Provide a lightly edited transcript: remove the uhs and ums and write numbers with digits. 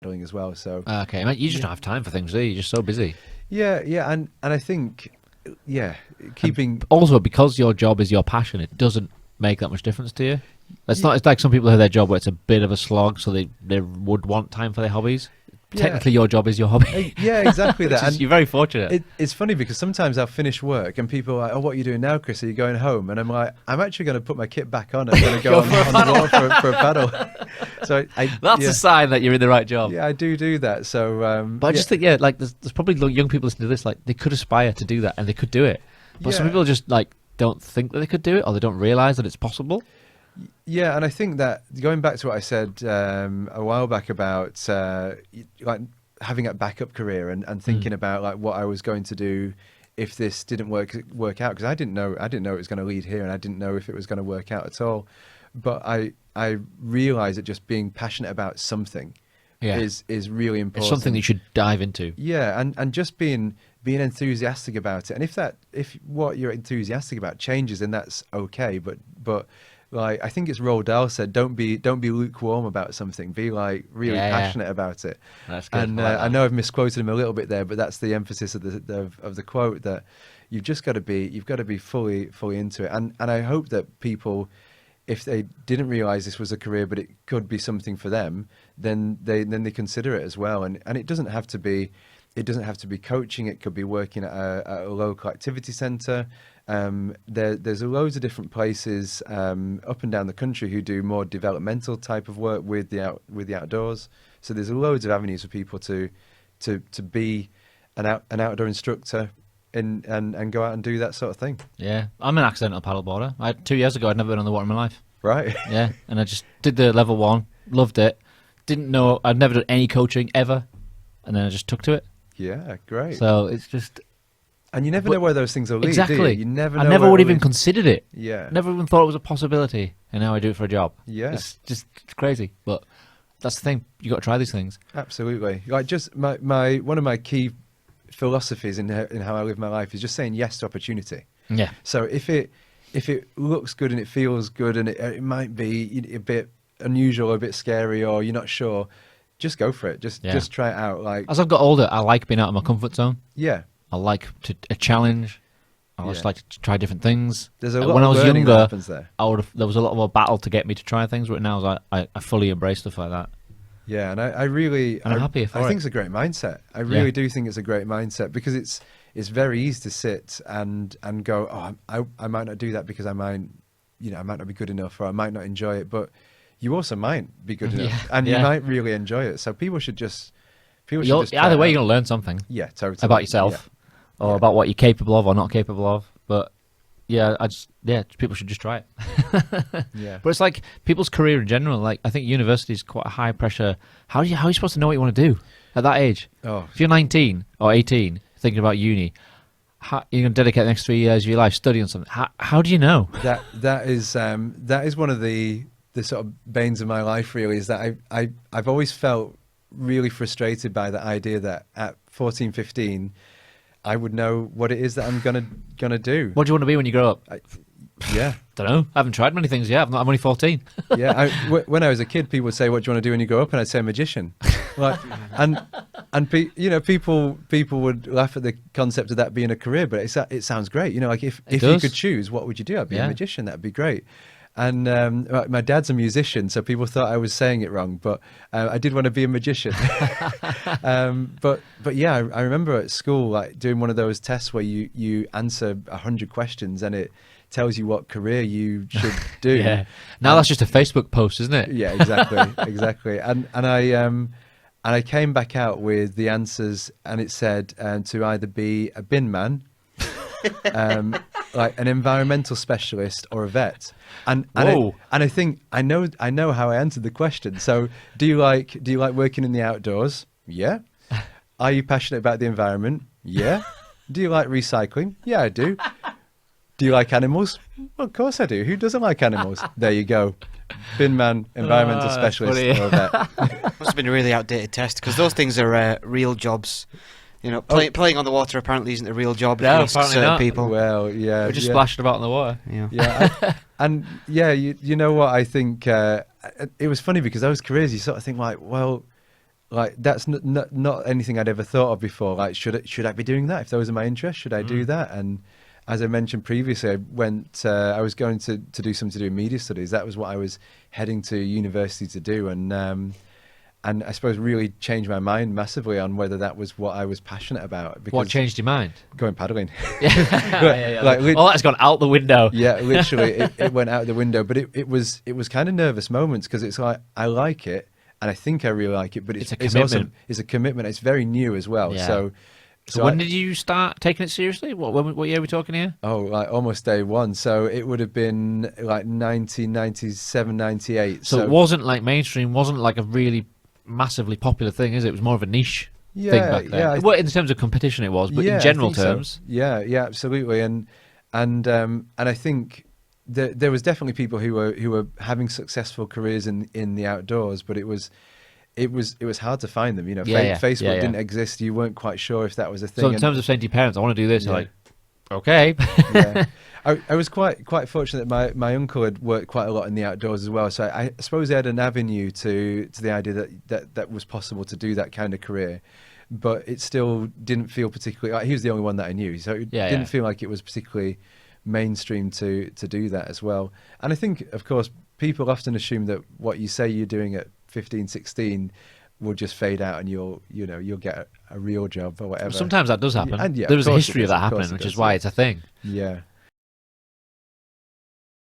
paddling as well. So Okay, mate, you just don't have time for things, do you? You're just so busy. yeah, and I think keeping Also, because your job is your passion, it doesn't make that much difference to you. It's y- not. It's like some people have their job where it's a bit of a slog, so they would want time for their hobbies. yeah. Technically, your job is your hobby. Yeah, exactly Which that. is, And you're very fortunate. it's funny because sometimes I'll finish work and people are like, "Oh, what are you doing now, Chris? Are you going home?" And I'm like, "I'm actually going to put my kit back on. I'm going to go on the water for a paddle." So That's a sign that you're in the right job. yeah, I do that. So, But I just think, yeah, like there's probably young people listening to this, like they could aspire to do that and they could do it. But some yeah. people just like don't think that they could do it, or they don't realize that it's possible. Yeah, and I think that going back to what I said a while back about like having a backup career and thinking about like what I was going to do if this didn't work out, because I didn't know it was going to lead here, and I didn't know if it was going to work out at all. But I realized that just being passionate about something Yeah, is really important. it's something that you should dive into. Yeah, and just being enthusiastic about it, and if what you're enthusiastic about changes, then that's okay. But like I think it's Roald Dahl said, don't be lukewarm about something. Be like really Yeah. passionate about it. That's good. And I like I that. know I've misquoted him a little bit there, but that's the emphasis of the quote, that you've got to be fully into it. And I hope that people, if they didn't realize this was a career but it could be something for them, then they consider it as well. And it doesn't have to be coaching. It could be working at a local activity centre. There's loads of different places up and down the country who do more developmental type of work with the outdoors. So there's loads of avenues for people to be an outdoor instructor and go out and do that sort of thing. Yeah, I'm an accidental paddleboarder. 2 years ago, I'd never been on the water in my life. Right. Yeah, and I just did the level 1, loved it. Didn't know I'd never done any coaching ever, and then I just took to it. Yeah, great. So it's just And you never know where those things will lead, do exactly. you? You never know I never where would it'll even lead. considered it. Yeah. Never even thought it was a possibility, and now I do it for a job. Yeah. It's just crazy. But that's the thing. You got to try these things. Absolutely. Like just my one of my key philosophies in how I live my life is just saying yes to opportunity. Yeah. So if it looks good and it feels good and it might be a bit unusual or a bit scary or you're not sure, just go for it. Just try it out. Like As I've got older, I like being out of my comfort zone. yeah. I like a challenge. I just Yeah. like to try different things. There's a lot When I of was learning that younger, happens there. there was a lot of a battle to get me to try things, but now I fully embrace stuff like that. Yeah, and I really And I'm happy for I it. think it's a great mindset. I really do think it's a great mindset because it's very easy to sit and go, oh, I might not do that because I might not be good enough or I might not enjoy it, but you also might be good enough and you might really enjoy it. So people should just try Either it way, out. you're going to learn something Yeah, totally. about yourself or about what you're capable of or not capable of. But yeah, people should just try it. Yeah. But it's like people's career in general. Like I think university is quite a high pressure. How are you supposed to know what you want to do at that age? Oh, If you're 19 or 18 thinking about uni, you're going to dedicate the next 3 years of your life studying something. How do you know? that is one of the sort of banes of my life, really, is that I've always felt really frustrated by the idea that at 14, 15, I would know what it is that I'm gonna do. What do you want to be when you grow up? Yeah, Don't know. I haven't tried many things yet. I'm only 14. yeah. When I was a kid, people would say, "What do you want to do when you grow up?" And I'd say, "Magician." Like, people would laugh at the concept of that being a career, but it sounds great. Like if you does. could choose, what would you do? I'd be a Yeah. magician. That'd be great. And my dad's a musician, so people thought I was saying it wrong, but I did want to be a magician. But yeah, I remember at school like doing one of those tests where you answer 100 questions and it tells you what career you should do. Yeah. Now that's just a Facebook post, isn't it? Yeah, exactly. And I came back out with the answers, and it said to either be a bin man, like an environmental specialist, or a vet. And I think I know how I answered the question. So, do you like working in the outdoors? Yeah. Are you passionate about the environment? Yeah. Do you like recycling? Yeah, I do. Do you like animals? Well, of course I do. Who doesn't like animals? There you go. Bin man, environmental specialist, funny. or a vet. Must have been a really outdated test because those things are real jobs. Playing on the water apparently isn't a real job. No, if you ask apparently certain not. people. Well, yeah. We're just yeah. splashing about in the water. Yeah. Yeah, and you know what? I think it was funny because those careers, you sort of think like, well, like that's not anything I'd ever thought of before. Like, should I be doing that? If those are my interests, should I do that? And as I mentioned previously, I was going to do something to do with media studies. That was what I was heading to university to do, and I suppose really changed my mind massively on whether that was what I was passionate about. Because What changed your mind? going paddling. Yeah. Like, All that's gone out the window. yeah, literally, it went out the window. But it was kind of nervous moments, because it's like, I like it, and I think I really like it, but It's a also commitment. it's a commitment. It's very new as well. Yeah. So When did you start taking it seriously? What year are we talking here? Oh, like almost day one. So it would have been like 1997, 98. So it wasn't like mainstream, wasn't like a really massively popular thing, is it? It was more of a niche thing back then. yeah, Well, in terms of competition it was, but yeah, in I general think so. terms. Yeah, absolutely. And I think there was definitely people who were having successful careers in the outdoors, but it was hard to find them. You know, Facebook didn't exist. You weren't quite sure if that was a thing. So in terms of saying to your parents, I want to do this, Yeah. you're like, okay. Yeah. I was quite fortunate that my uncle had worked quite a lot in the outdoors as well. So I suppose he had an avenue to the idea that was possible to do that kind of career. But it still didn't feel particularly, like, he was the only one that I knew. So it didn't feel like it was particularly mainstream to do that as well. And I think, of course, people often assume that what you say you're doing at 15, 16 will just fade out, and you'll get a real job or whatever. Sometimes that does happen. And yeah, there of was a course it history of does, that of course happening, it which is does, why yeah. it's a thing. Yeah.